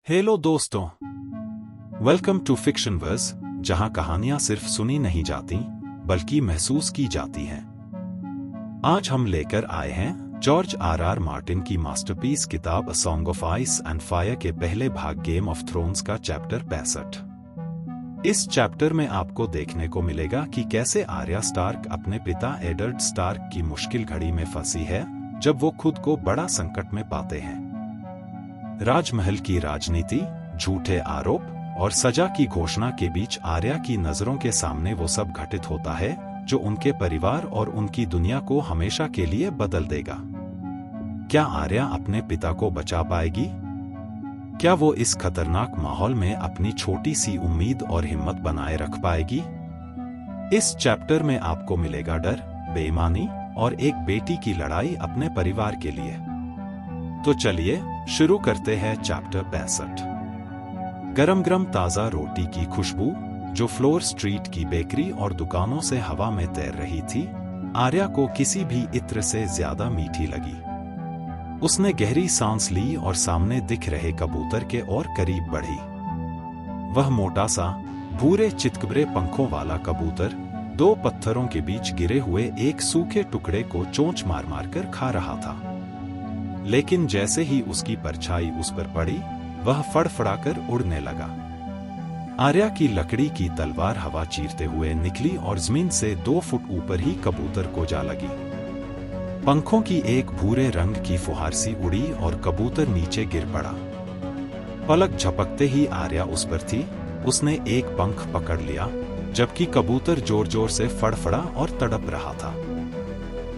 Hello दोस्तों, welcome to fiction verse, जहां कहानियां सिर्फ सुनी नहीं जाती बल्कि महसूस की जाती हैं। आज हम लेकर आए हैं जॉर्ज आर मार्टिन की मास्टरपीस किताब a song of ice and fire के पहले भाग गेम ऑफ थ्रोन्स का चैप्टर 65। इस चैप्टर में आपको देखने को मिलेगा कि कैसे आर्या स्टार्क अपने पिता एडर्ड स्टार्क की मुश्किल घड़ी में फंसी है जब वो खुद को बड़ा संकट में पाते हैं। राजमहल की राजनीति, झूठे आरोप और सजा की घोषणा के बीच आर्या की नजरों के सामने वो सब घटित होता है जो उनके परिवार और उनकी दुनिया को हमेशा के लिए बदल देगा। क्या आर्या अपने पिता को बचा पाएगी? क्या वो इस खतरनाक माहौल में अपनी छोटी सी उम्मीद और हिम्मत बनाए रख पाएगी? इस चैप्टर में आपको मिलेगा डर, बेईमानी और एक बेटी की लड़ाई अपने परिवार के लिए। तो चलिए शुरू करते हैं चैप्टर 65। गरम गरम ताजा रोटी की खुशबू जो फ्लोर स्ट्रीट की बेकरी और दुकानों से हवा में तैर रही थी, आर्या को किसी भी इत्र से ज्यादा मीठी लगी। उसने गहरी सांस ली और सामने दिख रहे कबूतर के और करीब बढ़ी। वह मोटा सा, भूरे चितकबरे पंखों वाला कबूतर दो पत्थरों के बीच गिरे हुए एक सूखे टुकड़े को चोंच मार मार कर खा रहा था। लेकिन जैसे ही उसकी परछाई उस पर पड़ी, वह फड़फड़ाकर उड़ने लगा। आर्या की लकड़ी की तलवार हवा चीरते हुए निकली और जमीन से 2 फुट ऊपर ही कबूतर को जा लगी। पंखों की एक भूरे रंग की फुहार सी उड़ी और कबूतर नीचे गिर पड़ा। पलक झपकते ही आर्या उस पर थी। उसने एक पंख पकड़ लिया, जबकि कबूतर जोर जोर से फड़फड़ा और तड़प रहा था।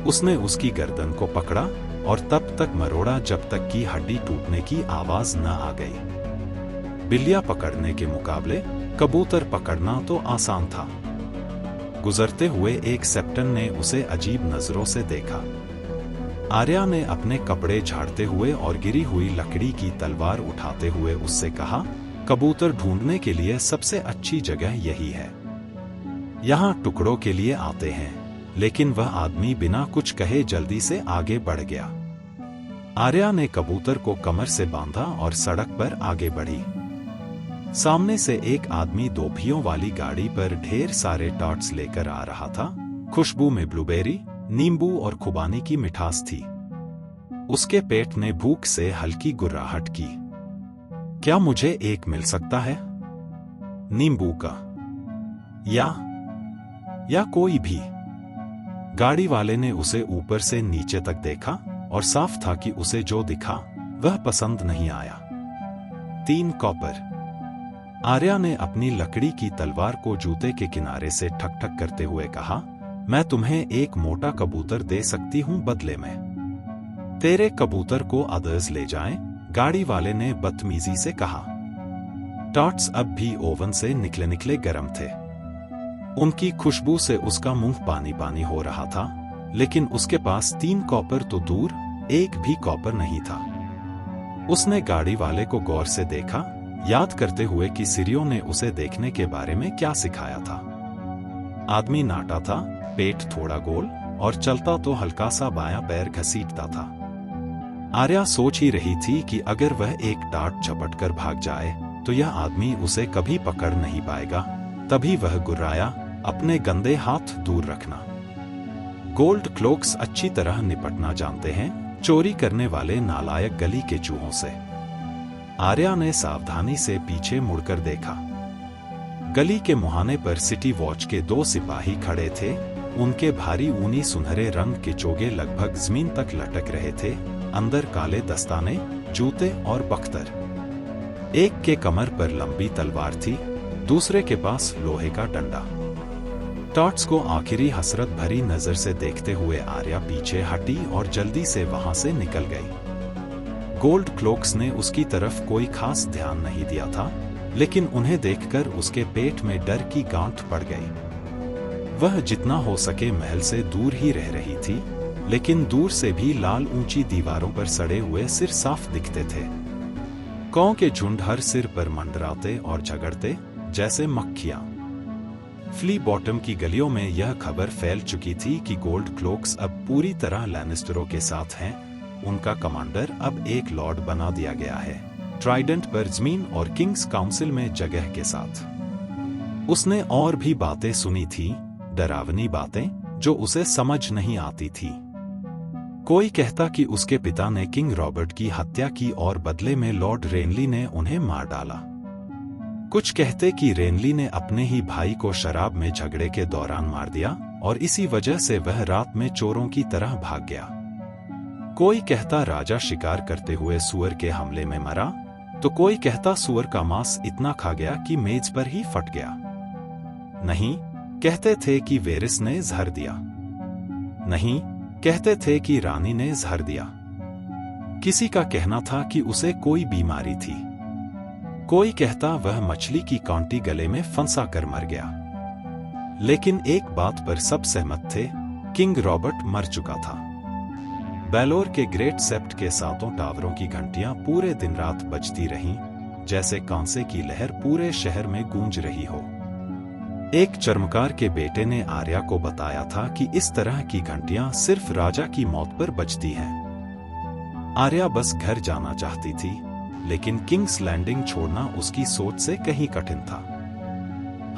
उसने उसकी गर्दन को पकड़ा और तब तक मरोड़ा जब तक कि हड्डी टूटने की आवाज न आ गई। बिल्लियां पकड़ने के मुकाबले कबूतर पकड़ना तो आसान था। गुजरते हुए एक कैप्टन ने उसे अजीब नजरों से देखा। आर्या ने अपने कपड़े झाड़ते हुए और गिरी हुई लकड़ी की तलवार उठाते हुए उससे कहा, कबूतर ढूंढने के लिए सबसे अच्छी जगह यही है। यहाँ टुकड़ों के लिए आते हैं। लेकिन वह आदमी बिना कुछ कहे जल्दी से आगे बढ़ गया। आर्या ने कबूतर को कमर से बांधा और सड़क पर आगे बढ़ी। सामने से एक आदमी दोपहियों वाली गाड़ी पर ढेर सारे टार्ट्स लेकर आ रहा था। खुशबू में ब्लूबेरी, नींबू और खुबानी की मिठास थी। उसके पेट ने भूख से हल्की गुर्राहट की। क्या मुझे एक मिल सकता है? नींबू का या कोई भी? गाड़ी वाले ने उसे ऊपर से नीचे तक देखा और साफ था कि उसे जो दिखा वह पसंद नहीं आया। 3 कॉपर। आर्या ने अपनी लकड़ी की तलवार को जूते के किनारे से ठक ठक करते हुए कहा, मैं तुम्हें एक मोटा कबूतर दे सकती हूं बदले में। तेरे कबूतर को अदर्स ले जाएं, गाड़ी वाले ने बदतमीजी से कहा। टार्ट्स अब भी ओवन से निकले निकले गर्म थे। उनकी खुशबू से उसका मुंह पानी पानी हो रहा था, लेकिन उसके पास 3 कॉपर तो दूर एक भी कॉपर नहीं था। उसने गाड़ी वाले को गौर से देखा, याद करते हुए कि सीरियो ने उसे देखने के बारे में क्या सिखाया था। आदमी नाटा था, पेट थोड़ा गोल और चलता तो हल्का सा बायां पैर घसीटता था। आर्या सोच ही रही थी कि अगर वह एक टार्ट झपट कर भाग जाए तो यह आदमी उसे कभी पकड़ नहीं पाएगा। तभी वह गुर्राया, अपने गंदे हाथ दूर रखना। गोल्ड क्लोक्स अच्छी तरह निपटना जानते हैं चोरी करने वाले नालायक गली के चूहों से। आर्या ने सावधानी से पीछे मुड़कर देखा। गली के मुहाने पर सिटी वॉच के 2 सिपाही खड़े थे। उनके भारी ऊनी सुनहरे रंग के चोगे लगभग जमीन तक लटक रहे थे। अंदर काले दस्ताने, जूते और बख्तर। एक के कमर पर लंबी तलवार थी, दूसरे के पास लोहे का डंडा। टार्ट्स को आखिरी हसरत भरी नजर से देखते हुए आर्या पीछे हटी और जल्दी से वहां से निकल गई। गोल्ड क्लोक्स ने उसकी तरफ कोई खास ध्यान नहीं दिया था, लेकिन उन्हें देखकर उसके पेट में डर की गांठ पड़ गई। वह जितना हो सके महल से दूर ही रह रही थी, लेकिन दूर से भी लाल ऊंची दीवारों पर सड़े हुए सिर साफ दिखते थे। कौओं के झुंड हर सिर पर मंडराते और झगड़ते जैसे मक्खियां। फ्ली बॉटम की गलियों में यह खबर फैल चुकी थी कि गोल्ड क्लोक्स अब पूरी तरह लैनिस्टरों के साथ हैं। उनका कमांडर अब एक लॉर्ड बना दिया गया है। ट्राइडेंट पर जमीन और किंग्स काउंसिल में जगह के साथ। उसने और भी बातें सुनी थी, डरावनी बातें जो उसे समझ नहीं आती थी। कोई कहता कि उसके पिता ने किंग रॉबर्ट की हत्या की और बदले में लॉर्ड रेनली ने उन्हें मार डाला। कुछ कहते कि रेनली ने अपने ही भाई को शराब में झगड़े के दौरान मार दिया और इसी वजह से वह रात में चोरों की तरह भाग गया। कोई कहता राजा शिकार करते हुए सूअर के हमले में मरा, तो कोई कहता सूअर का मांस इतना खा गया कि मेज पर ही फट गया। नहीं, कहते थे कि वेरिस ने जहर दिया। नहीं, कहते थे कि रानी ने जहर दिया। किसी का कहना था कि उसे कोई बीमारी थी। कोई कहता वह मछली की कांटी गले में फंसा कर मर गया। लेकिन एक बात पर सब सहमत थे, किंग रॉबर्ट मर चुका था। बेलोर के ग्रेट सेप्ट के सातों टावरों की घंटियां पूरे दिन रात बजती रहीं, जैसे कांसे की लहर पूरे शहर में गूंज रही हो। एक चर्मकार के बेटे ने आर्या को बताया था कि इस तरह की घंटियां सिर्फ राजा की मौत पर बजती हैं। आर्या बस घर जाना चाहती थी, लेकिन किंग्स लैंडिंग छोड़ना उसकी सोच से कहीं कठिन था।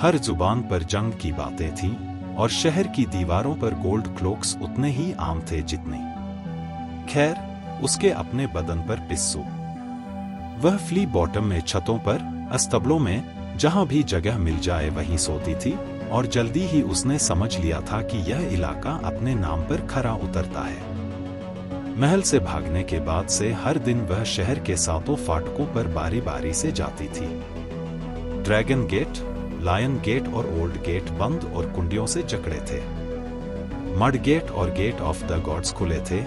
हर जुबान पर जंग की बातें थीं और शहर की दीवारों पर गोल्ड क्लोक्स उतने ही आम थे जितने। खैर, उसके अपने बदन पर पिस्सू। वह फ्ली बॉटम में छतों पर, अस्तबलों में, जहां भी जगह मिल जाए वहीं सोती थी और जल्दी ही उसने समझ लिया था कि यह इलाका अपने नाम पर खरा उतरता है। महल से भागने के बाद से हर दिन वह शहर के सातों फाटकों पर बारी बारी से जाती थी। ड्रैगन गेट, लायन गेट और ओल्ड गेट बंद और कुंडियों से जकड़े थे। मड गेट और गेट ऑफ द गॉड्स खुले थे,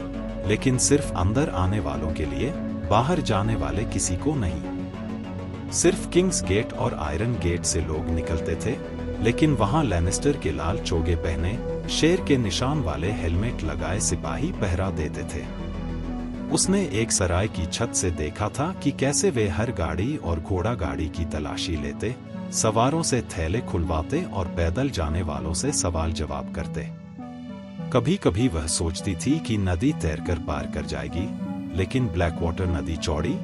लेकिन सिर्फ अंदर आने वालों के लिए, बाहर जाने वाले किसी को नहीं। सिर्फ किंग्स गेट और आयरन गेट से लोग निकलते थे, लेकिन वहां लैनिस्टर के लाल चोगे पहने, शेर के निशान वाले हेलमेट लगाए सिपाही पहरा देते थे। उसने एक सराय की छत से देखा था कि कैसे वे हर गाड़ी और घोड़ा गाड़ी की तलाशी लेते, सवारों से थैले खुलवाते और पैदल जाने वालों से सवाल जवाब करते। कभी कभी वह सोचती थी कि नदी तैरकर पार कर जाएगी, लेकिन ब्लैकवाटर नदी चौड़ी,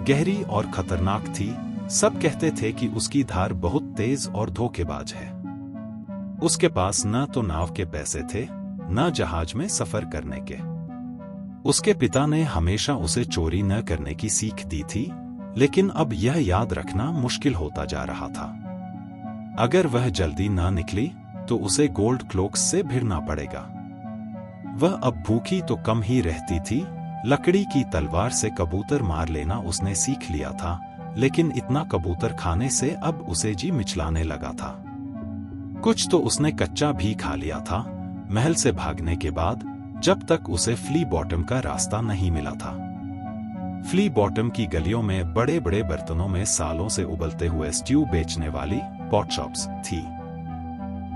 गहरी और खतरनाक थी। सब कहते थे कि उसकी धार बहुत तेज और धोखेबाज है। उसके पास न तो नाव के पैसे थे, न जहाज में सफर करने के। उसके पिता ने हमेशा उसे चोरी न करने की सीख दी थी, लेकिन अब यह याद रखना मुश्किल होता जा रहा था। अगर वह जल्दी न निकली, तो उसे गोल्ड क्लोक्स से भिड़ना पड़ेगा। वह अब भूखी तो कम ही रहती थी। लकड़ी की तलवार से कबूतर मार लेना उसने सीख लिया था, लेकिन इतना कबूतर खाने से अब उसे जी मिचलाने लगा था। कुछ तो उसने कच्चा भी खा लिया था, महल से भागने के बाद, जब तक उसे फ्ली बॉटम का रास्ता नहीं मिला था। फ्ली बॉटम की गलियों में बड़े बड़े बर्तनों में सालों से उबलते हुए स्ट्यू बेचने वाली पॉट शॉप्स थी।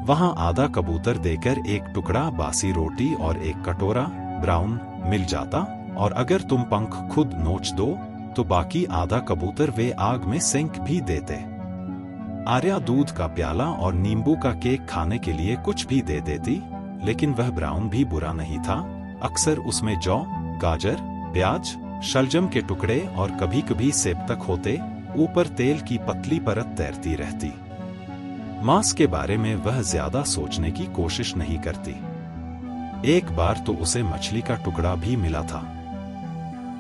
वहां आधा कबूतर देकर एक टुकड़ा बासी रोटी और एक कटोरा ब्राउन मिल जाता, और अगर तुम पंख खुद नोच दो तो बाकी आधा कबूतर वे आग में सेंक भी देते। आर्या दूध का प्याला और नींबू का केक खाने के लिए कुछ भी दे देती, लेकिन वह ब्राउन भी बुरा नहीं था। अक्सर उसमें जौ, गाजर, प्याज, शलजम के टुकड़े और कभी कभी सेब तक होते। ऊपर तेल की पतली परत तैरती रहती। मांस के बारे में वह ज्यादा सोचने की कोशिश नहीं करती। एक बार तो उसे मछली का टुकड़ा भी मिला था।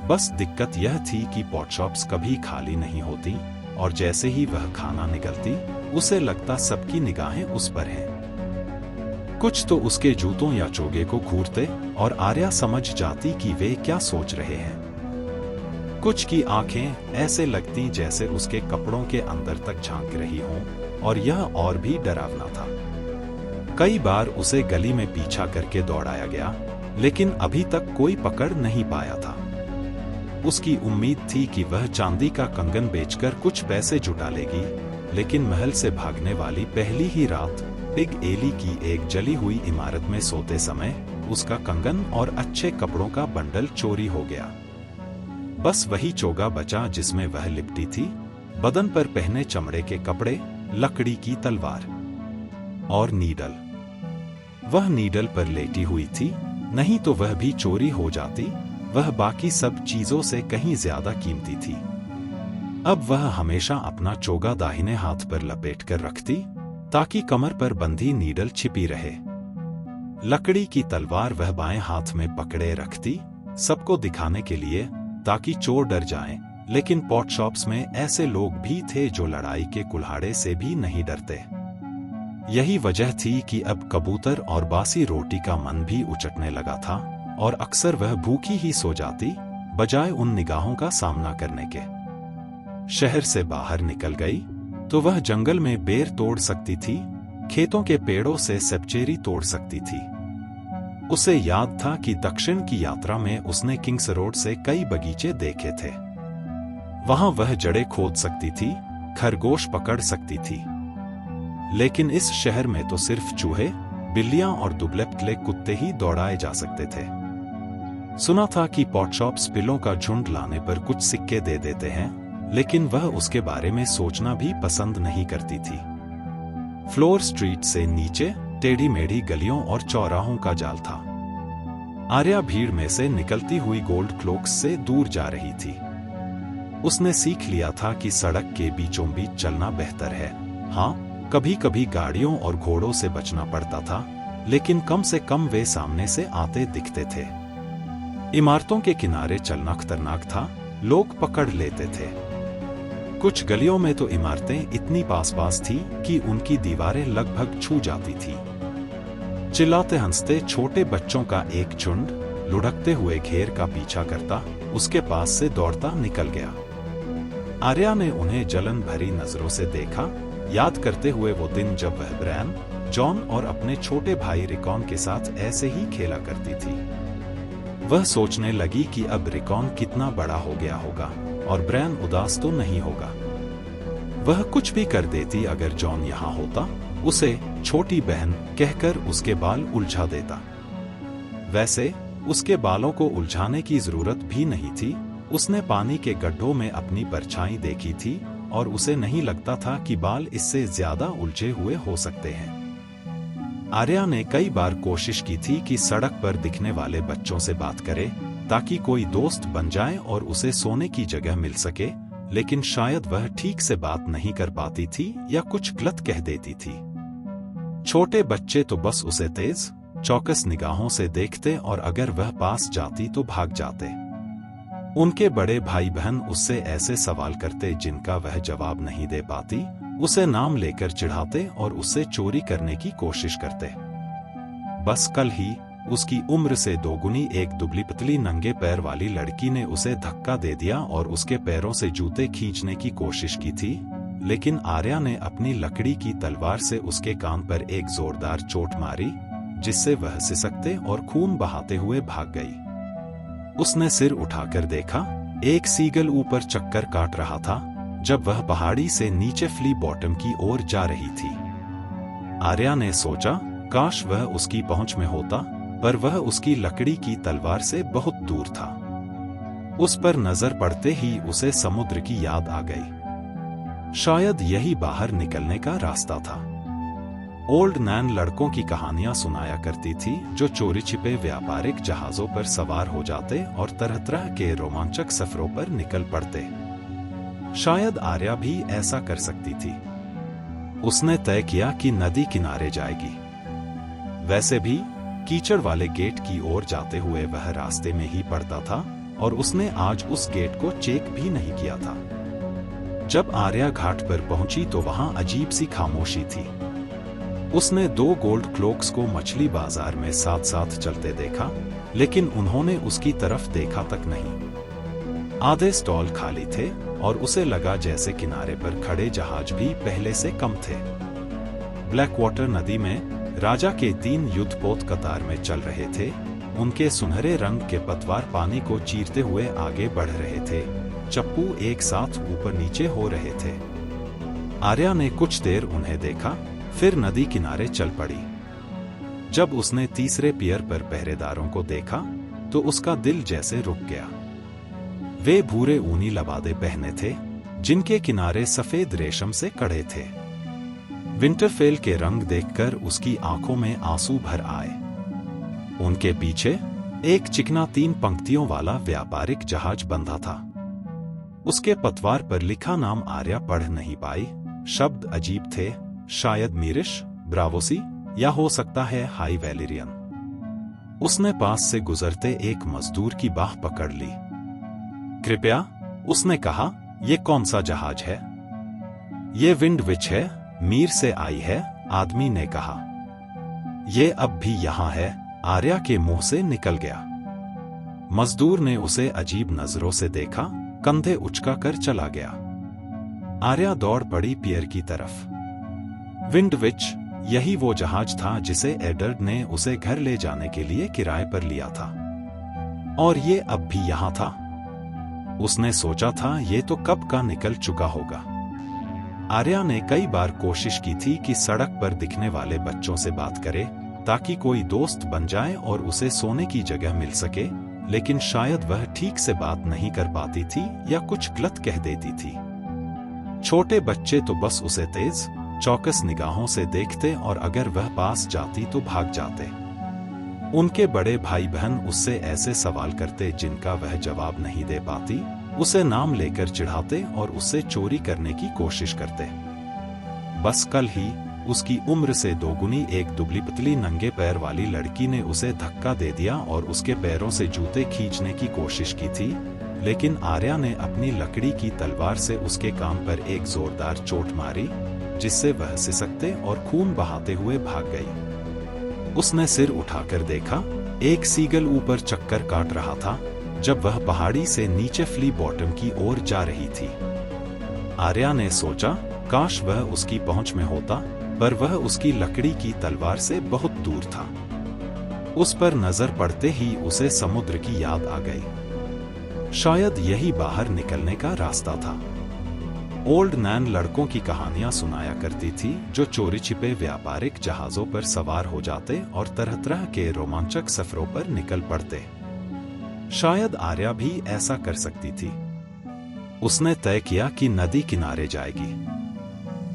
बस दिक्कत यह थी कि पॉट शॉप्स कभी खाली नहीं होती, और जैसे ही वह खाना निकलती, उसे लगता सबकी निगाहें उस पर हैं। कुछ तो उसके जूतों या चोगे को घूरते, और आर्या समझ जाती कि वे क्या सोच रहे हैं। कुछ की आंखें ऐसे लगती जैसे उसके कपड़ों के अंदर तक झांक रही हों, और यह और भी डरावना था। कई बार उसे गली में पीछा करके दौड़ाया गया, लेकिन अभी तक कोई पकड़ नहीं पाया था। उसकी उम्मीद थी कि वह चांदी का कंगन बेचकर कुछ पैसे जुटा लेगी, लेकिन महल से भागने वाली पहली ही रात बिग एली की एक जली हुई इमारत में सोते समय उसका कंगन और अच्छे कपड़ों का बंडल चोरी हो गया। बस वही चोगा बचा जिसमें वह लिपटी थी, बदन पर पहने चमड़े के कपड़े, लकड़ी की तलवार और नीडल। वह नीडल पर लेटी हुई थी, नहीं तो वह भी चोरी हो जाती। वह बाकी सब चीजों से कहीं ज्यादा कीमती थी। अब वह हमेशा अपना चोगा दाहिने हाथ पर लपेट कर रखती ताकि कमर पर बंधी नीडल छिपी रहे। लकड़ी की तलवार वह बाएं हाथ में पकड़े रखती, सबको दिखाने के लिए ताकि चोर डर जाएं। लेकिन पॉट शॉप्स में ऐसे लोग भी थे जो लड़ाई के कुल्हाड़े से भी नहीं डरते। यही वजह थी कि अब कबूतर और बासी रोटी का मन भी उचटने लगा था और अक्सर वह भूखी ही सो जाती बजाय उन निगाहों का सामना करने के। शहर से बाहर निकल गई तो वह जंगल में बेर तोड़ सकती थी, खेतों के पेड़ों से सेबचेरी तोड़ सकती थी। उसे याद था कि दक्षिण की यात्रा में उसने किंग्स रोड से कई बगीचे देखे थे। वहां वह जड़ें खोद सकती थी, खरगोश पकड़ सकती थी। लेकिन इस शहर में तो सिर्फ चूहे, बिल्लियां और दुबले पतले कुत्ते ही दौड़ाए जा सकते थे। सुना था कि पॉटशॉप्स पिल्लों का झुंड लाने पर कुछ सिक्के दे देते हैं, लेकिन वह उसके बारे में सोचना भी पसंद नहीं करती थी। फ्लोर स्ट्रीट से नीचे टेढ़ी मेढ़ी गलियों और चौराहों का जाल था। आर्या भीड़ में से निकलती हुई गोल्ड क्लोक्स से दूर जा रही थी। उसने सीख लिया था कि सड़क के बीचों बीच चलना बेहतर है। हाँ, कभी कभी गाड़ियों और घोड़ों से बचना पड़ता था, लेकिन कम से कम वे सामने से आते दिखते थे। इमारतों के किनारे चलना खतरनाक था, लोग पकड़ लेते थे। कुछ गलियों में तो इमारतें इतनी पास पास थी कि उनकी दीवारें लगभग छू जाती थी। चिल्लाते हंसते छोटे बच्चों का एक झुंड लुढ़कते हुए घेर का पीछा करता उसके पास से दौड़ता निकल गया। आर्या ने उन्हें जलन भरी नजरों से देखा, याद करते हुए वो दिन जब वह ब्रैन, जॉन और अपने छोटे भाई रिकॉन के साथ ऐसे ही खेला करती थी। वह सोचने लगी कि अब रिकॉन कितना बड़ा हो गया होगा और ब्रैन उदास तो नहीं होगा। वह कुछ भी कर देती अगर जॉन यहाँ होता, उसे छोटी बहन कहकर उसके बाल उलझा देता। वैसे उसके बालों को उलझाने की जरूरत भी नहीं थी। उसने पानी के गड्ढों में अपनी परछाई देखी थी और उसे नहीं लगता था कि बाल इससे ज्यादा उलझे हुए हो सकते हैं। आर्या ने कई बार कोशिश की थी कि सड़क पर दिखने वाले बच्चों से बात करे ताकि कोई दोस्त बन जाए और उसे सोने की जगह मिल सके, लेकिन शायद वह ठीक से बात नहीं कर पाती थी या कुछ गलत कह देती थी। छोटे बच्चे तो बस उसे तेज, चौकस निगाहों से देखते और अगर वह पास जाती तो भाग जाते। उनके बड़े भाई बहन उससे ऐसे सवाल करते जिनका वह जवाब नहीं दे पाती, उसे नाम लेकर चिढ़ाते और उससे चोरी करने की कोशिश करते। बस कल ही उसकी उम्र से दोगुनी एक दुबली पतली नंगे पैर वाली लड़की ने उसे धक्का दे दिया और उसके पैरों से जूते खींचने की कोशिश की थी, लेकिन आर्या ने अपनी लकड़ी की तलवार से उसके कान पर एक जोरदार चोट मारी, जिससे वह सिसकते और खून बहाते हुए भाग गई। उसने सिर उठाकर देखा, एक सीगल ऊपर चक्कर काट रहा था जब वह पहाड़ी से नीचे फ्ली बॉटम की ओर जा रही थी। आर्या ने सोचा, काश वह उसकी पहुंच में होता, पर वह उसकी लकड़ी की तलवार से बहुत दूर था। उस पर नजर पड़ते ही उसे समुद्र की याद आ गई। शायद यही बाहर निकलने का रास्ता था। ओल्ड नैन लड़कों की कहानियां सुनाया करती थी जो चोरी छिपे व्यापारिक जहाजों पर सवार हो जाते और तरह तरह के रोमांचक सफरों पर निकल पड़ते। शायद आर्या भी ऐसा कर सकती थी। उसने तय किया कि नदी किनारे जाएगी। वैसे भी कीचड़ वाले गेट की ओर जाते हुए वह रास्ते में ही पड़ता था और उसने आज उस गेट को चेक भी नहीं किया था। जब आर्या घाट पर पहुंची तो वहां अजीब सी खामोशी थी। उसने 2 गोल्ड क्लोक्स को मछली बाजार में साथ साथ चलते देखा, लेकिन उन्होंने उसकी तरफ देखा तक नहीं। आधे स्टॉल खाली थे और उसे लगा जैसे किनारे पर खड़े जहाज भी पहले से कम थे। ब्लैक वाटर नदी में राजा के 3 युद्धपोत कतार में चल रहे थे। उनके सुनहरे रंग के पतवार पानी को चीरते हुए आगे बढ़ रहे थे। चप्पू एक साथ ऊपर नीचे हो रहे थे। आर्या ने कुछ देर उन्हें देखा, फिर नदी किनारे चल पड़ी। जब उसने तीसरे पियर पर पहरेदारों को देखा तो उसका दिल जैसे रुक गया। वे भूरे ऊनी लबादे पहने थे जिनके किनारे सफेद रेशम से कढ़े थे। विंटरफेल के रंग देखकर उसकी आंखों में आंसू भर आए। उनके पीछे एक चिकना 3 पंक्तियों वाला व्यापारिक जहाज बंधा था। उसके पतवार पर लिखा नाम आर्या पढ़ नहीं पाई। शब्द अजीब थे, शायद मीरिश, ब्रावोसी या हो सकता है हाई वैलेरियन। उसने पास से गुजरते एक मजदूर की बाह पकड़ ली। कृपया, उसने कहा, ये कौन सा जहाज है? ये विंड विच है, मीर से आई है, आदमी ने कहा। ये अब भी यहां है, आर्या के मुंह से निकल गया। मजदूर ने उसे अजीब नजरों से देखा, कंधे उचका कर चला गया। आर्या दौड़ पड़ी पियर की तरफ। विंड विच, यही वो जहाज था जिसे एडर्ड ने उसे घर ले जाने के लिए किराए पर लिया था। और ये अब भी यहां था। उसने सोचा था ये तो कब का निकल चुका होगा। आर्या ने कई बार कोशिश की थी कि सड़क पर दिखने वाले बच्चों से बात करे ताकि कोई दोस्त बन जाए और उसे सोने की जगह मिल सके, लेकिन शायद वह ठीक से बात नहीं कर पाती थी या कुछ गलत कह देती थी। छोटे बच्चे तो बस उसे तेज, चौकस निगाहों से देखते और अगर वह पास जाती तो भाग जाते। उनके बड़े भाई बहन उससे ऐसे सवाल करते जिनका वह जवाब नहीं दे पाती, उसे नाम लेकर चिढ़ाते और उससे चोरी करने की कोशिश करते। बस कल ही उसकी उम्र से दोगुनी एक दुबली पतली नंगे पैर वाली लड़की ने उसे धक्का दे दिया और उसके पैरों से जूते खींचने की कोशिश की थी, लेकिन आर्या ने अपनी लकड़ी की तलवार से उसके कान पर एक जोरदार चोट मारी, जिससे वह सिसकते और खून बहाते हुए भाग गई। उसने सिर उठाकर देखा, एक सीगल ऊपर चक्कर काट रहा था जब वह पहाड़ी से नीचे फ्ली बॉटम की ओर जा रही थी। आर्या ने सोचा, काश वह उसकी पहुंच में होता, पर वह उसकी लकड़ी की तलवार से बहुत दूर था। उस पर नजर पड़ते ही उसे समुद्र की याद आ गई। शायद यही बाहर निकलने का रास्ता था। ओल्ड नैन लड़कों की कहानियां सुनाया करती थी जो चोरी छिपे व्यापारिक जहाजों पर सवार हो जाते और तरह तरह के रोमांचक सफरों पर निकल पड़ते। शायद आर्या भी ऐसा कर सकती थी। उसने तय किया कि नदी किनारे जाएगी।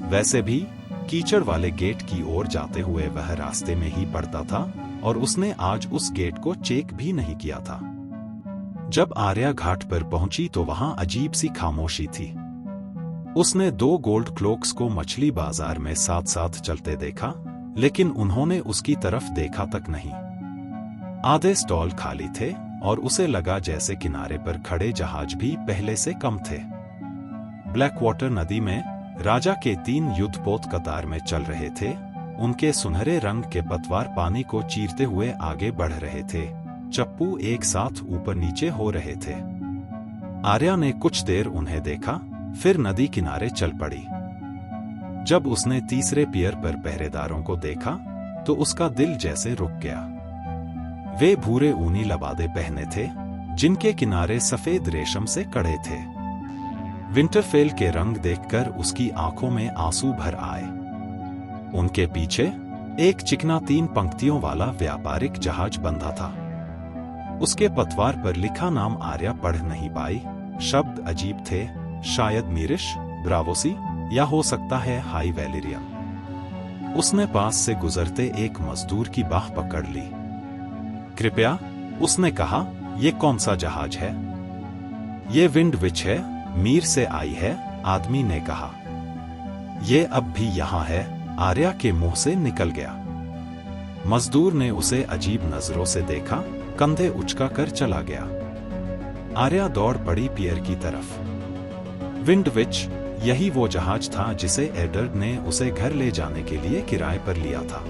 वैसे भी कीचड़ वाले गेट की ओर जाते हुए वह रास्ते में ही पड़ता था और उसने आज उस गेट को चेक भी नहीं किया था। जब आर्या घाट पर पहुंची तो वहां अजीब सी खामोशी थी। उसने 2 गोल्ड क्लोक्स को मछली बाजार में साथ साथ चलते देखा, लेकिन उन्होंने उसकी तरफ देखा तक नहीं। आधे स्टॉल खाली थे और उसे लगा जैसे किनारे पर खड़े जहाज भी पहले से कम थे। ब्लैक वाटर नदी में राजा के 3 युद्धपोत कतार में चल रहे थे। उनके सुनहरे रंग के पतवार पानी को चीरते हुए आगे बढ़ रहे थे। चप्पू एक साथ ऊपर नीचे हो रहे थे। आर्या ने कुछ देर उन्हें देखा, फिर नदी किनारे चल पड़ी। जब उसने तीसरे पियर पर पहरेदारों को देखा तो उसका दिल जैसे रुक गया। वे भूरे ऊनी लबादे पहने थे जिनके किनारे सफेद रेशम से कड़े थे। विंटरफेल के रंग देखकर उसकी आंखों में आंसू भर आए। उनके पीछे एक चिकना 3 पंक्तियों वाला व्यापारिक जहाज बंधा था। उसके पतवार पर लिखा नाम आर्या पढ़ नहीं पाई। शब्द अजीब थे, शायद मीरिश, ब्रावोसी या हो सकता है हाई वैलेरियन। उसने पास से गुजरते एक मजदूर की बाह पकड़ ली। कृपया, उसने कहा, ये कौन सा जहाज है? ये विंड विच है, मीर से आई है, आदमी ने कहा। ये अब भी यहां है, आर्या के मुंह से निकल गया। मजदूर ने उसे अजीब नजरों से देखा, कंधे उचका कर चला गया। आर्या दौड़ पड़ी पियर की तरफ। विंड विच, यही वो जहाज था जिसे एडर्ड ने उसे घर ले जाने के लिए किराए पर लिया था।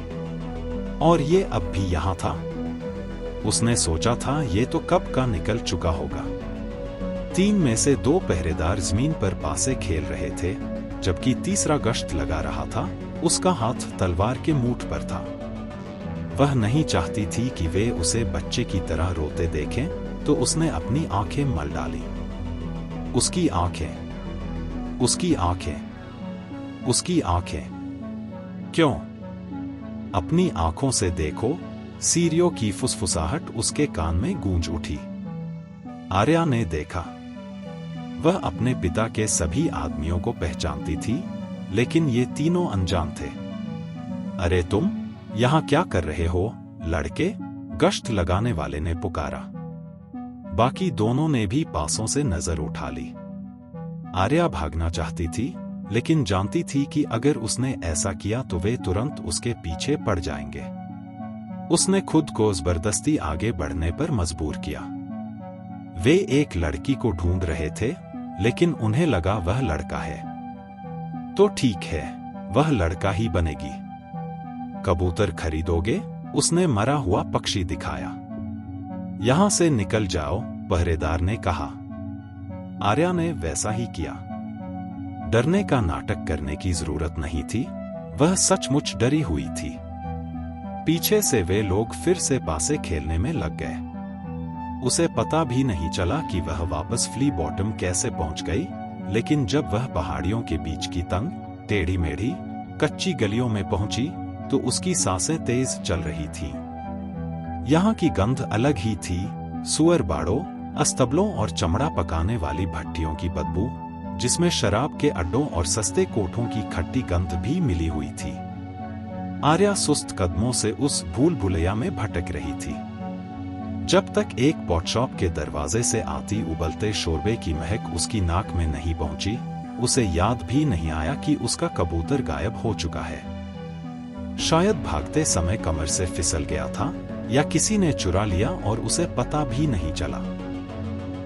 और ये अब भी यहां था। उसने सोचा था ये तो कब का निकल चुका होगा। 3 में से 2 पहरेदार जमीन पर पासे खेल रहे थे, जबकि तीसरा गश्त लगा रहा था। उसका हाथ तलवार के मूठ पर था। वह नहीं चाहती थी कि वे उसे बच्चे की तरह रोते देखें, तो उसने अपनी आंखें मल डाली। उसकी आंखें, उसकी आंखें, उसकी आंखें। क्यों? अपनी आंखों से देखो, सीरियो की फुसफुसाहट उसके कान में गूंज उठी। आर्या ने देखा। वह अपने पिता के सभी आदमियों को पहचानती थी, लेकिन ये तीनों अनजान थे। अरे तुम यहां क्या कर रहे हो, लड़के? गश्त लगाने वाले ने पुकारा। बाकी दोनों ने भी पासों से नजर उठा ली। आर्या भागना चाहती थी, लेकिन जानती थी कि अगर उसने ऐसा किया तो वे तुरंत उसके पीछे पड़ जाएंगे। उसने खुद को जबरदस्ती आगे बढ़ने पर मजबूर किया। वे एक लड़की को ढूंढ रहे थे, लेकिन उन्हें लगा वह लड़का है। तो ठीक है, वह लड़का ही बनेगी। कबूतर खरीदोगे? उसने मरा हुआ पक्षी दिखाया। यहां से निकल जाओ, पहरेदार ने कहा। आर्या ने वैसा ही किया। डरने का नाटक करने की जरूरत नहीं थी, वह सचमुच डरी हुई थी। पीछे से वे लोग फिर से पासे खेलने में लग गए। उसे पता भी नहीं चला कि वह वापस फ्ली बॉटम कैसे पहुंच गई, लेकिन जब वह पहाड़ियों के बीच की तंग, टेढ़ी मेढ़ी, कच्ची गलियों में पहुंची, तो उसकी सांसें तेज चल रही थी। यहाँ की गंध अलग ही थी, सुअर बाड़ों, अस्तबलों और चमड़ा पकाने वाली भट्टियों की बदबू, जिसमें शराब के अड्डों और सस्ते कोठों की खट्टी गंध भी मिली हुई थी। आर्या सुस्त कदमों से उस भूल भुलैया में भटक रही थी, जब तक एक पॉटशॉप के दरवाजे से आती उबलते शोरबे की महक उसकी नाक में नहीं पहुंची। उसे याद भी नहीं आया कि उसका कबूतर गायब हो चुका है। शायद भागते समय कमर से फिसल गया था, या किसी ने चुरा लिया और उसे पता भी नहीं चला।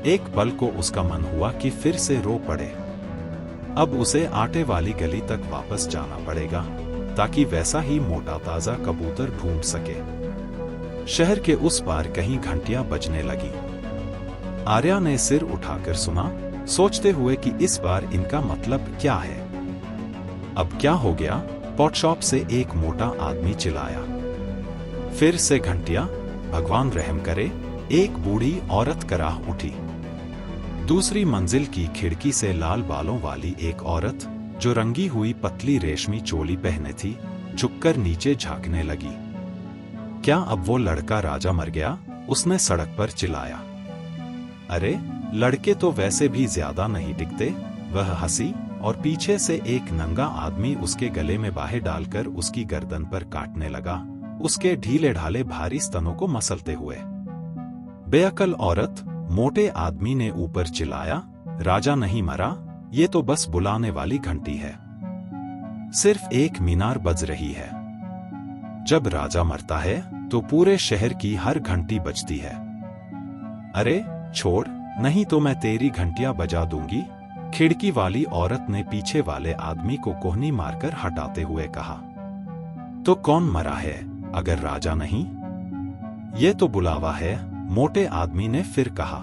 एक पल को उसका मन हुआ कि फिर से रो पड़े। अब उसे आटे वाली गली तक वापस जाना पड़ेगा, ताकि वैसा ही मोटा ताजा कबूतर ढूंढ सके। शहर के उस पार कहीं घंटियां बजने लगी। आर्या ने सिर उठाकर सुना, सोचते हुए कि इस बार इनका मतलब क्या है। अब क्या हो गया? पॉटशॉप से एक मोटा आदमी चिल्लाया। फिर से घंटियां? भगवान रहम करे, एक बूढ़ी औरत कराह उठी। दूसरी मंजिल की खिड़की से लाल बालों वाली एक औरत, जो रंगी हुई पतली रेशमी चोली पहने थी, झुककर नीचे झांकने लगी। क्या अब वो लड़का राजा मर गया? उसने सड़क पर चिल्लाया। अरे, लड़के तो वैसे भी ज्यादा नहीं टिकते। वह हंसी और पीछे से एक नंगा आदमी उसके गले में बाहें डालकर उसकी गर्दन पर काटने लगा, उसके ढीले ढाले भारी स्तनों को मसलते हुए। बेअकल औरत, मोटे आदमी ने ऊपर चिल्लाया। राजा नहीं मरा, ये तो बस बुलाने वाली घंटी है। सिर्फ एक मीनार बज रही है। जब राजा मरता है तो पूरे शहर की हर घंटी बजती है। अरे छोड़, नहीं तो मैं तेरी घंटियां बजा दूंगी, खिड़की वाली औरत ने पीछे वाले आदमी को कोहनी मारकर हटाते हुए कहा। तो कौन मरा है अगर राजा नहीं? ये तो बुलावा है, मोटे आदमी ने फिर कहा।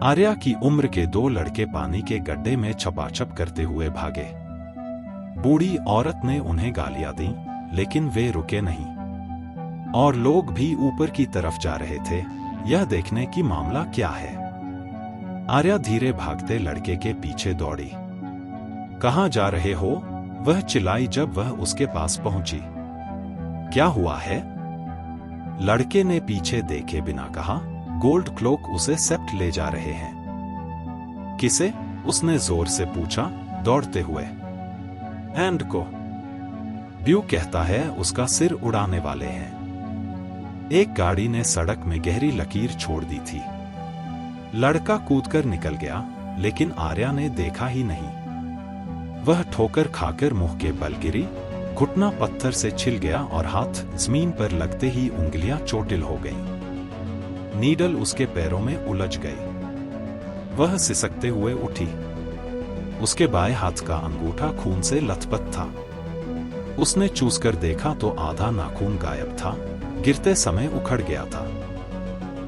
आर्या की उम्र के दो लड़के पानी के गड्ढे में छपाछप करते हुए भागे। बूढ़ी औरत ने उन्हें गालियां दी, लेकिन वे रुके नहीं। और लोग भी ऊपर की तरफ जा रहे थे, यह देखने की मामला क्या है। आर्या धीरे भागते लड़के के पीछे दौड़ी। कहाँ जा रहे हो? वह चिल्लाई जब वह उसके पास पहुंची। क्या हुआ है? लड़के ने पीछे देखे बिना कहा। गोल्ड क्लोक उसे सेप्ट ले जा रहे हैं। किसे? उसने जोर से पूछा, दौड़ते हुए। एंड को। ब्यू कहता है उसका सिर उड़ाने वाले हैं। एक गाड़ी ने सड़क में गहरी लकीर छोड़ दी थी। लड़का कूदकर निकल गया, लेकिन आर्या ने देखा ही नहीं। वह ठोकर खाकर मुंह के बल गिरी, घुटना पत्थर से छिल गया और हाथ जमीन पर लगते ही उंगलियां चोटिल हो गईं। नीडल उसके पैरों में उलझ गई। वह सिसकते हुए उठी। उसके बाएं हाथ का अंगूठा खून से लथपथ था। उसने चूसकर देखा तो आधा नाखून गायब था, गिरते समय उखड़ गया था।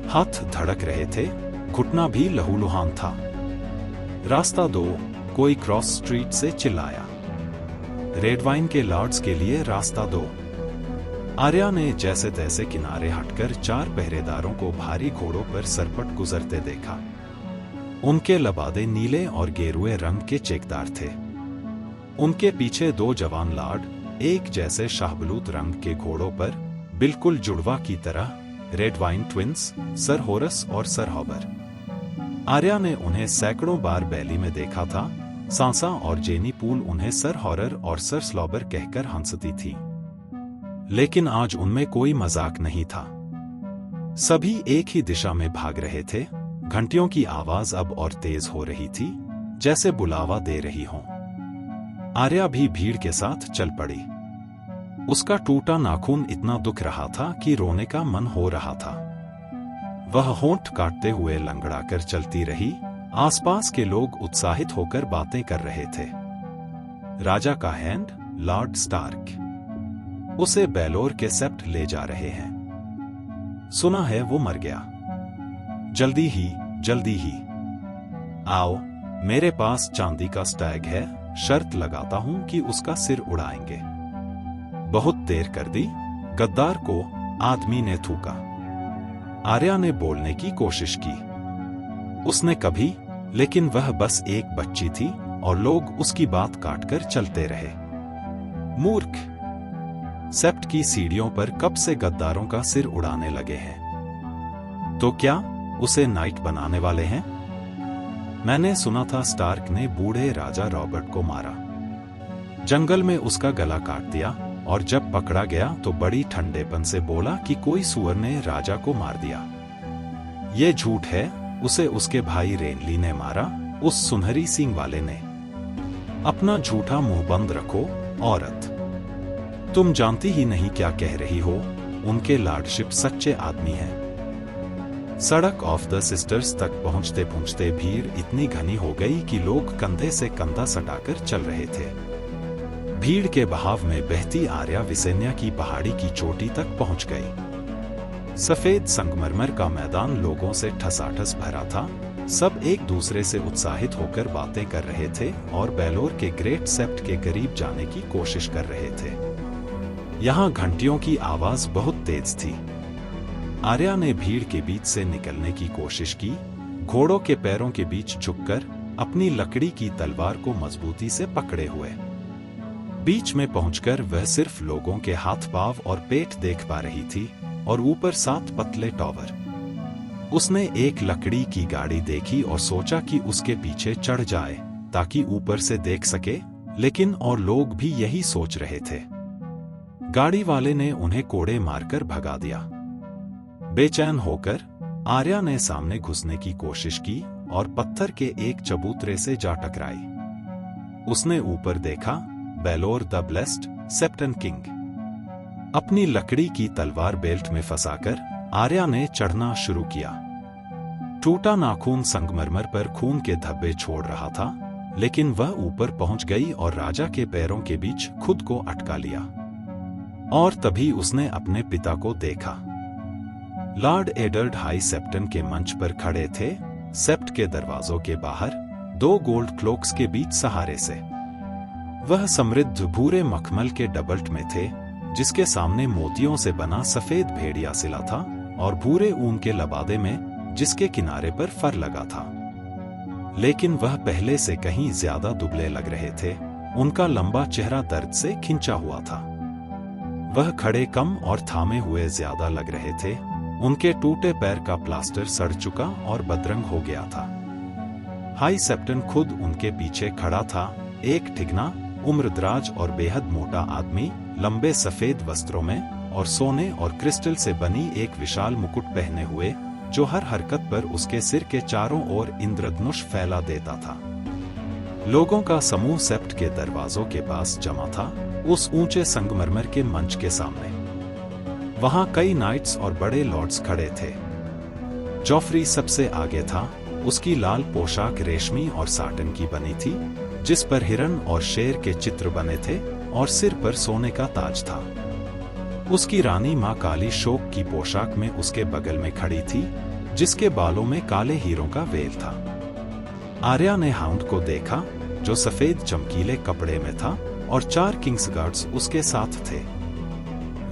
हाथ धड़क रहे थे, घुटना भी लहूलुहान था। रास्ता दो, कोई क्रॉस स्ट्रीट से चिल्लाया। रेड वाइन के लॉर्ड्स के लिए रास्ता दो। आर्या ने जैसे तैसे किनारे हटकर 4 पहरेदारों को भारी घोड़ों पर सरपट गुजरते देखा। उनके लबादे नीले और गेरुए रंग के चेकदार थे। उनके पीछे 2 जवान लॉर्ड, एक जैसे शाहबलूत रंग के घोड़ों पर, बिल्कुल जुड़वा की तरह, रेड वाइन ट्विंस, सर होरस और सर हॉबर। आर्या ने उन्हें सैकड़ों बार बैली में देखा था। सांसा और जेनी पूल उन्हें सर हॉरर और सर स्लॉबर कहकर हंसती थी, लेकिन आज उनमें कोई मजाक नहीं था। सभी एक ही दिशा में भाग रहे थे। घंटियों की आवाज अब और तेज हो रही थी। जैसे बुलावा दे रही हो। आर्या भी भीड़ के साथ चल पड़ी। उसका टूटा नाखून इतना दुख रहा था कि रोने का मन हो रहा था। वह होंठ काटते हुए लंगड़ाकर चलती रही। आसपास के लोग उत्साहित होकर बातें कर रहे थे। राजा का हैंड, लॉर्ड स्टार्क, उसे बेलोर के सेप्ट ले जा रहे हैं। सुना है वो मर गया। जल्दी ही आओ, मेरे पास चांदी का स्टैग है, शर्त लगाता हूं कि उसका सिर उड़ाएंगे। बहुत देर कर दी, गद्दार को आदमी ने थूका। आर्या ने बोलने की कोशिश की। उसने कभी, लेकिन वह बस एक बच्ची थी और लोग उसकी बात काटकर चलते रहे। मूर्ख! सेप्ट की सीढ़ियों पर कब से गद्दारों का सिर उड़ाने लगे हैं? तो क्या उसे नाइट बनाने वाले हैं? मैंने सुना था स्टार्क ने बूढ़े राजा रॉबर्ट को मारा, जंगल में उसका गला काट दिया, और जब पकड़ा गया तो बड़ी ठंडेपन से बोला कि कोई सुअर ने राजा को मार दिया। ये झूठ है, उसे उसके भाई रेनली ने मारा, उस सुनहरी सींग वाले ने। अपना झूठा मुंह बंद रखो, औरत। तुम जानती ही नहीं क्या कह रही हो। उनके लॉर्डशिप सच्चे आदमी हैं। सड़क ऑफ द सिस्टर्स तक पहुंचते पहुंचते भीड़ इतनी घनी हो गई कि लोग कंधे से कंधा सटाकर चल रहे थे। भीड़ के बहाव में बहती आर्या विसेन्या की पहाड़ी की चोटी तक पहुंच गई। सफेद संगमरमर का मैदान लोगों से ठसाठस भरा था। सब एक दूसरे से उत्साहित होकर बातें कर रहे थे और बेलोर के ग्रेट सेप्ट के करीब जाने की कोशिश कर रहे थे। यहाँ घंटियों की आवाज बहुत तेज थी। आर्या ने भीड़ के बीच से निकलने की कोशिश की, घोड़ों के पैरों के बीच झुककर अपनी लकड़ी की तलवार को मजबूती से पकड़े हुए। बीच में पहुंचकर वह सिर्फ लोगों के हाथ पांव और पेट देख पा रही थी और ऊपर 7 पतले टॉवर। उसने एक लकड़ी की गाड़ी देखी और सोचा कि उसके पीछे चढ़ जाए ताकि ऊपर से देख सके, लेकिन और लोग भी यही सोच रहे थे। गाड़ी वाले ने उन्हें कोड़े मारकर भगा दिया। बेचैन होकर आर्या ने सामने घुसने की कोशिश की और पत्थर के एक चबूतरे से जा टकराई। उसने ऊपर देखा, बेलोर द ब्लेस्ड, सेप्टन किंग। अपनी लकड़ी की तलवार बेल्ट में फंसाकर आर्या ने चढ़ना शुरू किया। टूटा नाखून संगमरमर पर खून के धब्बे छोड़ रहा था, लेकिन वह ऊपर पहुंच गई और राजा के पैरों के बीच खुद को अटका लिया। और तभी उसने अपने पिता को देखा। लॉर्ड एडवर्ड हाई सेप्टन के मंच पर खड़े थे, सेप्ट के दरवाजों के बाहर 2 गोल्ड क्लोक्स के बीच सहारे से। वह समृद्ध भूरे मखमल के डबल्ट में थे, जिसके सामने मोतियों से बना सफेद भेड़िया सिला था और भूरे ऊन के लबादे में जिसके किनारे पर फर लगा था। लेकिन वह पहले से कहीं ज्यादा दुबले लग रहे थे। उनका लंबा चेहरा दर्द से खिंचा हुआ था। वह खड़े कम और थामे हुए ज्यादा लग रहे थे। उनके टूटे पैर का प्लास्टर सड़ चुका और बदरंग हो गया था। हाई सेप्टन खुद उनके पीछे खड़ा था, एक ठिगना, उम्रदराज और बेहद मोटा आदमी, लंबे सफेद वस्त्रों में और सोने और क्रिस्टल से बनी एक विशाल मुकुट पहने हुए, जो हर हरकत पर उसके सिर के चारों ओर इंद्रधनुष फैला देता था। लोगों का समूह सेप्ट के दरवाजों के पास जमा था, उस ऊंचे संगमरमर के मंच के सामने। वहां कई नाइट्स और बड़े लॉर्ड्स खड़े थे। जॉफ्री सबसे आगे था। उसकी लाल पोशाक रेशमी और साटन की बनी थी, जिस पर हिरन और शेर के चित्र बने थे, और सिर पर सोने का ताज था। उसकी रानी मां काली शोक की पोशाक में उसके बगल में खड़ी थी, जिसके बालों में काले हीरों का वेल था। आर्या ने हाउंड को देखा, जो सफेद चमकीले कपड़े में था, और 4 किंग्स गार्ड्स उसके साथ थे।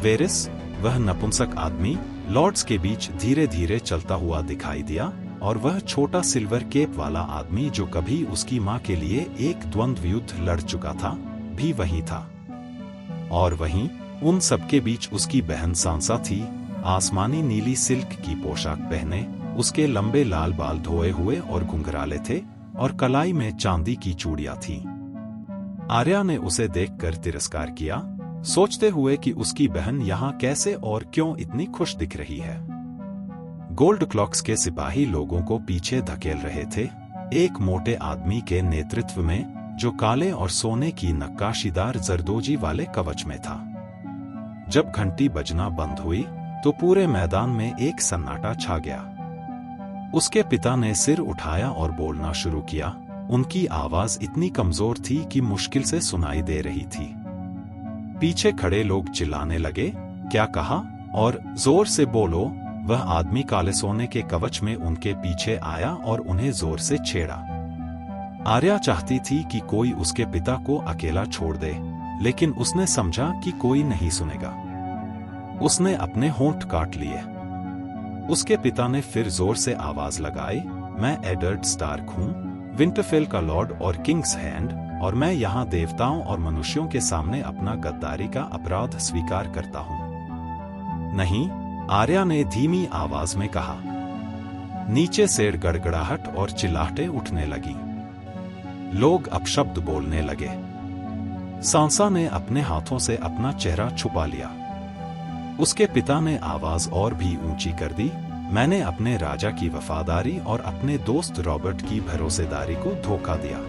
वेरिस, वह नपुंसक आदमी, लॉर्ड्स के बीच धीरे धीरे चलता हुआ दिखाई दिया, और वह छोटा सिल्वर केप वाला आदमी जो कभी उसकी मां के लिए एक द्वंद्व युद्ध लड़ चुका था, भी वहीं था। और वहीं उन सबके बीच उसकी बहन सांसा थी, आसमानी नीली सिल्क की पोशाक पहने, उसके लंबे लाल बाल धोए हुए और घुंघराले थे, और कलाई में चांदी की चूड़ियां थीं। आर्या ने उसे देखकर तिरस्कार किया, सोचते हुए कि उसकी बहन यहाँ कैसे और क्यों इतनी खुश दिख रही है। गोल्ड क्लॉक्स के सिपाही लोगों को पीछे धकेल रहे थे। एक मोटे आदमी के नेतृत्व में, जो काले और सोने की नक्काशीदार जरदोजी वाले कवच में था। जब घंटी बजना बंद हुई तो पूरे मैदान में एक सन्नाटा छा गया। उसके पिता ने सिर उठाया और बोलना शुरू किया। उनकी आवाज इतनी कमजोर थी कि मुश्किल से सुनाई दे रही थी। पीछे खड़े लोग चिल्लाने लगे, क्या कहा? और जोर से बोलो। वह आदमी काले सोने के कवच में उनके पीछे आया और उन्हें जोर से छेड़ा। आर्या चाहती थी कि कोई उसके पिता को अकेला छोड़ दे, लेकिन उसने समझा कि कोई नहीं सुनेगा। उसने अपने होंठ काट लिए। उसके पिता ने फिर जोर से आवाज लगाई, मैं एडर्ड स्टार्क हूं, विंटरफेल का लॉर्ड और किंग्स हैंड, और मैं यहाँ देवताओं और मनुष्यों के सामने अपना गद्दारी का अपराध स्वीकार करता हूं। नहीं, आर्या ने धीमी आवाज में कहा। नीचे से गड़गड़ाहट और चिल्लाहटें उठने लगी। लोग अपशब्द बोलने लगे। सांसा ने अपने हाथों से अपना चेहरा छुपा लिया। उसके पिता ने आवाज और भी ऊंची कर दी, मैंने अपने राजा की वफादारी और अपने दोस्त रॉबर्ट की भरोसेदारी को धोखा दिया।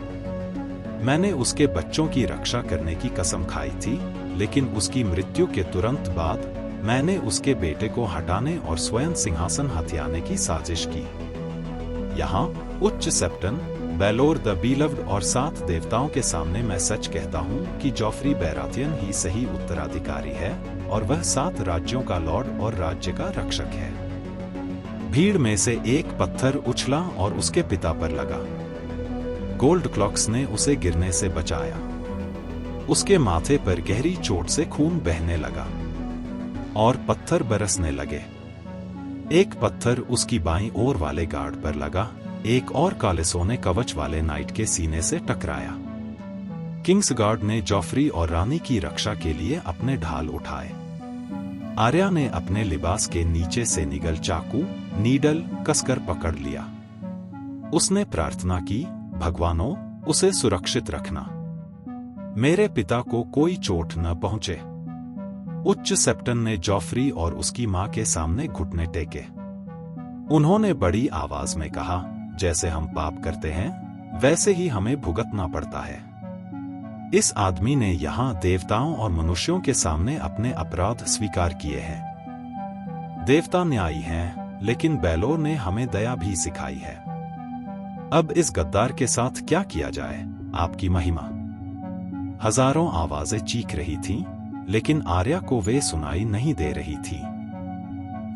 मैंने उसके बच्चों की रक्षा करने की कसम खाई थी, लेकिन उसकी मृत्यु के तुरंत बाद मैंने उसके बेटे को हटाने और स्वयं सिंहासन हथियाने की साजिश की। यहाँ उच्च सेप्टन, बेलोर द बीलव्ड और 7 देवताओं के सामने मैं सच कहता हूँ कि जॉफ्री बैराथियन ही सही उत्तराधिकारी है, और वह 7 राज्यों का लॉर्ड और राज्य का रक्षक है। भीड़ में से एक पत्थर उछला और उसके पिता पर लगा। गोल्ड क्लॉक्स ने उसे गिरने से बचाया। उसके माथे पर गहरी चोट से खून बहने लगा और पत्थर बरसने लगे। एक पत्थर उसकी बाईं ओर वाले गार्ड पर लगा, एक और काले सोने कवच वाले नाइट के सीने से टकराया। किंग्स गार्ड ने जॉफ्री और रानी की रक्षा के लिए अपने ढाल उठाए। आर्या ने अपने लिबास के नीचे से निगल चाकू, नीडल कसकर पकड़ लिया। उसने प्रार्थना की, भगवानों, उसे सुरक्षित रखना, मेरे पिता को कोई चोट न पहुंचे। उच्च सेप्टन ने जॉफ्री और उसकी मां के सामने घुटने टेके। उन्होंने बड़ी आवाज में कहा, जैसे हम पाप करते हैं वैसे ही हमें भुगतना पड़ता है। इस आदमी ने यहाँ देवताओं और मनुष्यों के सामने अपने अपराध स्वीकार किए हैं। देवता न्यायी हैं, लेकिन बेलोर ने हमें दया भी सिखाई है। अब इस गद्दार के साथ क्या किया जाए, आपकी महिमा? हजारों आवाजें चीख रही थीं, लेकिन आर्या को वे सुनाई नहीं दे रही थी।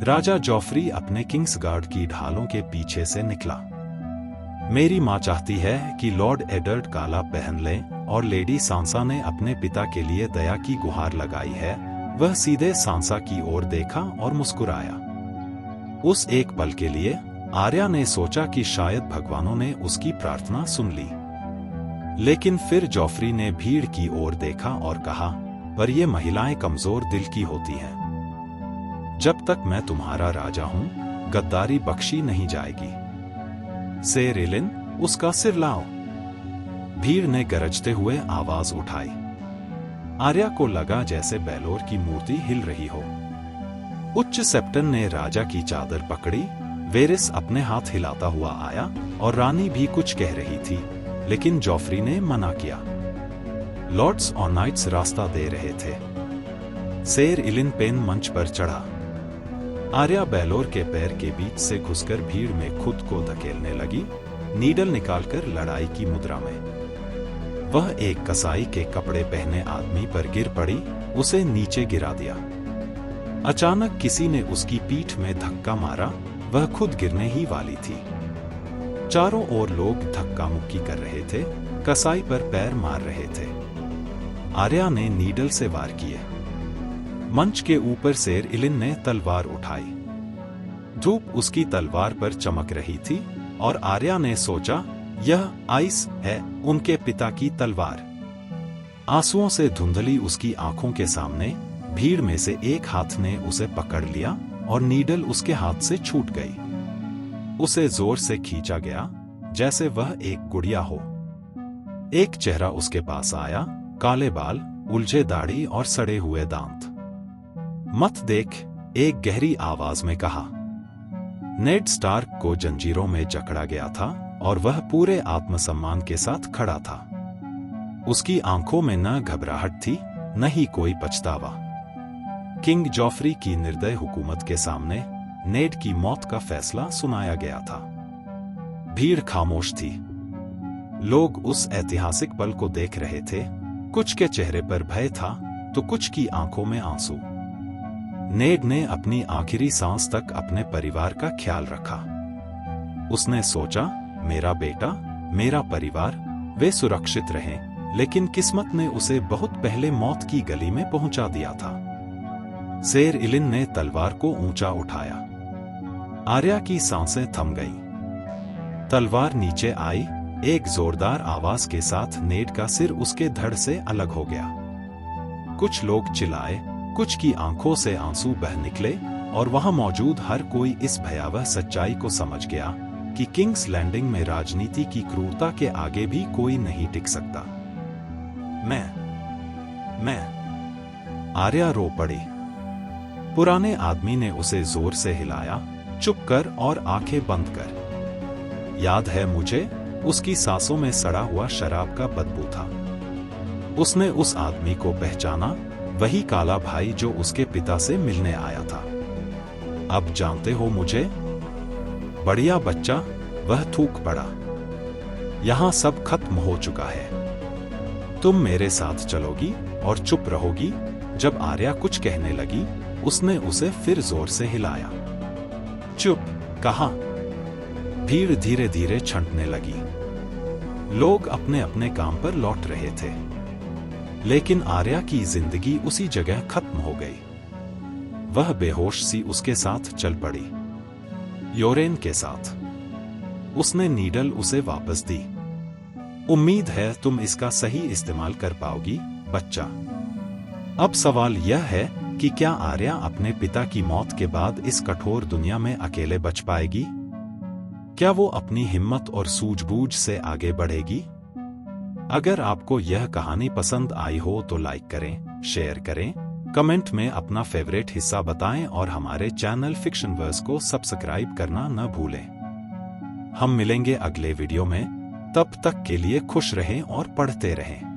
राजा जॉफ्री अपने किंग्स गार्ड की ढालों के पीछे से निकला। मेरी मां चाहती है कि लॉर्ड एडर्ड काला पहन लें, और लेडी सांसा ने अपने पिता के लिए दया की गुहार लगाई है। वह सीधे सांसा की ओर देखा और मुस्कुराया। उस एक पल के लिए आर्या ने सोचा कि शायद भगवानों ने उसकी प्रार्थना सुन ली। लेकिन फिर जॉफ्री ने भीड़ की ओर देखा और कहा, पर ये महिलाएं कमजोर दिल की होती हैं। जब तक मैं तुम्हारा राजा हूं, गद्दारी बख्शी नहीं जाएगी। सेर इलिन, उसका सिर लाओ। भीड़ ने गरजते हुए आवाज उठाई। आर्या को लगा जैसे बेलोर की मूर्ति हिल रही हो। उच्च सेप्टन ने राजा की चादर पकड़ी। वेरिस अपने हाथ हिलाता हुआ आया, और रानी भी कुछ कह रही थी, लेकिन जॉफ्री ने मना किया। लॉर्ड्स और नाइट्स रास्ता दे रहे थे। सेर इलिन पेन मंच पर चढ़ा। आर्या बेलोर के पैर के बीच से घुसकर भीड़ में खुद को धकेलने लगी, नीडल निकालकर लड़ाई की मुद्रा में। वह एक कसाई के कपड़े पहने आदमी पर गिर पड़ी, उसे नीचे गिरा दिया। अचानक किसी ने उसकी पीठ में धक्का मारा, वह खुद गिरने ही वाली थी। चारों ओर लोग धक्का मुक्की कर रहे थे, कसाई पर पैर मार रहे थे। आर्या ने नीडल से वार किए। मंच के ऊपर सेर इलिन ने तलवार उठाई। धूप उसकी तलवार पर चमक रही थी, और आर्या ने सोचा, यह आइस है, उनके पिता की तलवार। आंसुओं से धुंधली उसकी आंखों के सामने भीड़ में से एक हाथ ने उसे पकड़ लिया, और नीडल उसके हाथ से छूट गई। उसे जोर से खींचा गया, जैसे वह एक गुड़िया हो। एक चेहरा उसके पास आया, काले बाल, उलझे दाढ़ी और सड़े हुए दांत। मत देख, एक गहरी आवाज में कहा। नेड स्टार्क को जंजीरों में जकड़ा गया था, और वह पूरे आत्मसम्मान के साथ खड़ा था। उसकी आंखों में न घबराहट थी, न ही कोई पछतावा। किंग जॉफरी की निर्दय हुकूमत के सामने नेड की मौत का फैसला सुनाया गया था। भीड़ खामोश थी। लोग उस ऐतिहासिक पल को देख रहे थे। कुछ के चेहरे पर भय था तो कुछ की आंखों में आंसू। नेड ने अपनी आखिरी सांस तक अपने परिवार का ख्याल रखा। उसने सोचा, मेरा बेटा, मेरा परिवार, वे सुरक्षित रहें, लेकिन किस्मत ने उसे बहुत पहले मौत की गली में पहुंचा दिया था। शेर इलिन ने तलवार को ऊंचा उठाया। आर्या की सांसें थम गईं। तलवार नीचे आई। एक जोरदार आवाज के साथ नेड का सिर उसके धड़ से अलग हो गया। कुछ लोग चिल्लाए, कुछ की आंखों से आंसू बह निकले, और वहां मौजूद हर कोई इस भयावह सच्चाई को समझ गया कि किंग्स लैंडिंग में राजनीति की क्रूरता के आगे भी कोई नहीं टिक सकता। मैं आर्या रो पड़ी। पुराने आदमी ने उसे जोर से हिलाया। चुप कर और आंखें बंद कर। याद है मुझे? उसकी सांसों में सड़ा हुआ शराब का बदबू था। उसने उस आदमी को पहचाना, वही काला भाई जो उसके पिता से मिलने आया था। अब जानते हो मुझे? बढ़िया बच्चा, वह थूक पड़ा। यहां सब खत्म हो चुका है। तुम मेरे साथ चलोगी और चुप रहोगी। जब आर्या कुछ कहने लगी, उसने उसे फिर जोर से हिलाया। चुप, कहा। भीड़ धीरे धीरे छंटने लगी। लोग अपने अपने काम पर लौट रहे थे, लेकिन आर्या की जिंदगी उसी जगह खत्म हो गई। वह बेहोश सी उसके साथ चल पड़ी, योरेन के साथ। उसने नीडल उसे वापस दी। उम्मीद है तुम इसका सही इस्तेमाल कर पाओगी, बच्चा। अब सवाल यह है कि क्या आर्या अपने पिता की मौत के बाद इस कठोर दुनिया में अकेले बच पाएगी? क्या वो अपनी हिम्मत और सूझबूझ से आगे बढ़ेगी? अगर आपको यह कहानी पसंद आई हो तो लाइक करें, शेयर करें, कमेंट में अपना फेवरेट हिस्सा बताएं और हमारे चैनल फिक्शनवर्स को सब्सक्राइब करना न भूलें। हम मिलेंगे अगले वीडियो में। तब तक के लिए खुश रहें और पढ़ते रहें।